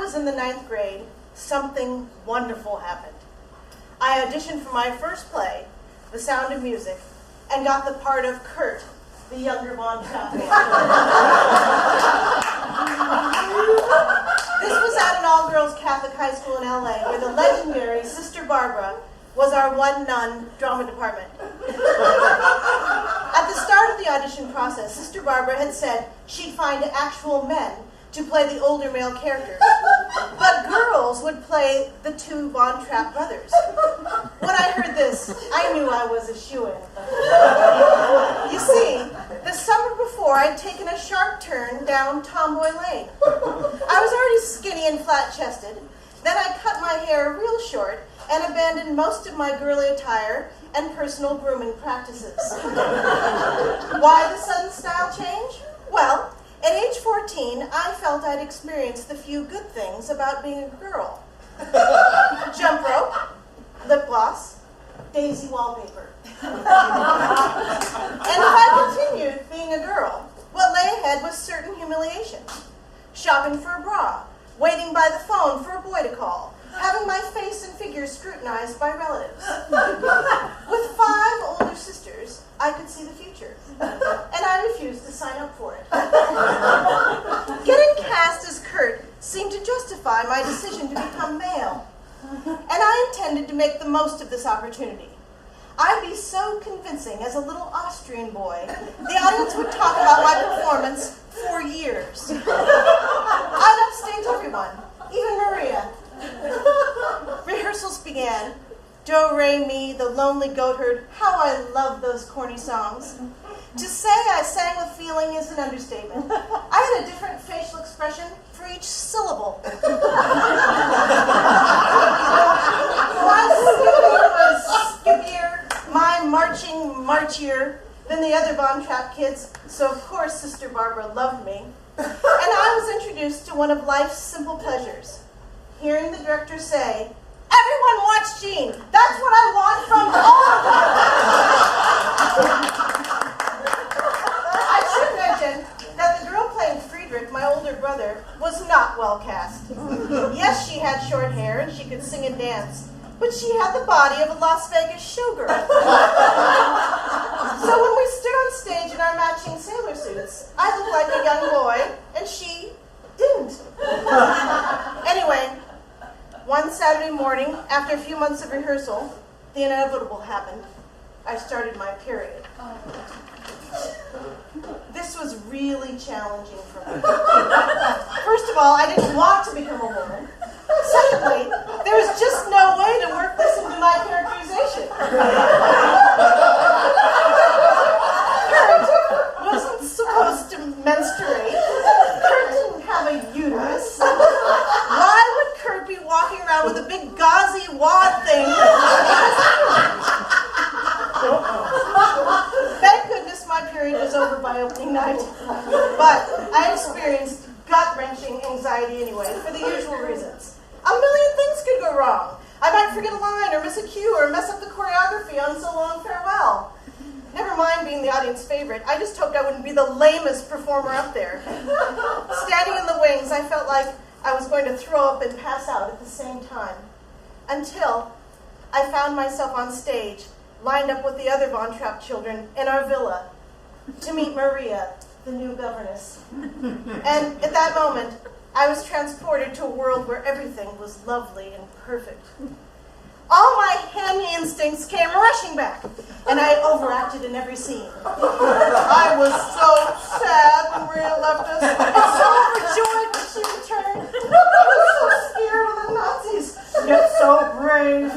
was in the 9th grade, something wonderful happened. I auditioned for my first play, The Sound of Music, and got the part of Kurt, the younger Von Trapp. This was at an all-girls Catholic high school in LA, where the legendary Sister Barbara was our one-nun drama department. At the start of the audition process, Sister Barbara had said she'd find actual men to play the older male characters, but girls would play the two Von Trapp brothers. When I heard this, I knew I was a shoo-in. You see, the summer before, I'd taken a sharp turn down Tomboy Lane. I was already skinny and flat-chested. Then I cut my hair real short and abandoned most of my girly attire and personal grooming practices. Why the sudden style change? Well, at age 14, I felt I'd experienced the few good things about being a girl. Jump rope, lip gloss, daisy wallpaper. And if I continued being a girl, what lay ahead was certain humiliation. Shopping for a bra, waiting by the phone for a boy to call, having my face and figure scrutinized by relatives. With 5 older sisters, I could see the future, and I refused to sign up for it. Getting cast as Kurt seemed to justify my decision to become male, and I intended to make the most of this opportunity. I'd be so convincing as a little Austrian boy, the audience would talk about my performance for years. I'd upstage everyone, even Maria. Rehearsals began. Do, re, mi, the lonely goat herd. How I love those corny songs. To say I sang with feeling is an understatement. I had a different facial expression for each syllable. My skipping was skippier, my marching marchier than the other Von Trapp kids, so of course Sister Barbara loved me. And I was introduced to one of life's simple pleasures. Hearing the director say, "Everyone watch Jean. That's what I want from all of them." I should mention that the girl playing Friedrich, my older brother, was not well cast. Yes, she had short hair and she could sing and dance, but she had the body of a Las Vegas showgirl. So when we stood on stage in our matching sailor suits, I looked like a young boy and she didn't. Anyway, one Saturday morning, after a few months of rehearsal, the inevitable happened. I started my period. This was really challenging for me. First of all, I didn't want to become a woman. Secondly, there was just no way to work this into my characterization. Kurt wasn't supposed to menstruate. Kurt didn't have a uterus. Why would Kurt be walking around with a big gauzy wad thing? Thank goodness my period was over by opening night. But I experienced gut-wrenching anxiety anyway, for the usual reasons. A million things could go wrong. I might forget a line or miss a cue or mess up the choreography on So Long Farewell. Never mind being the audience favorite, I just hoped I wouldn't be the lamest performer up there. Standing in the wings, I felt like I was going to throw up and pass out at the same time. Until I found myself on stage, lined up with the other Von Trapp children in our villa to meet Maria, the new governess. And at that moment, I was transported to a world where everything was lovely and perfect. All my hammy instincts came rushing back, and I overacted in every scene. I was so sad when Maria left us, and so overjoyed when she returned. I was so scared of the Nazis, yet so brave.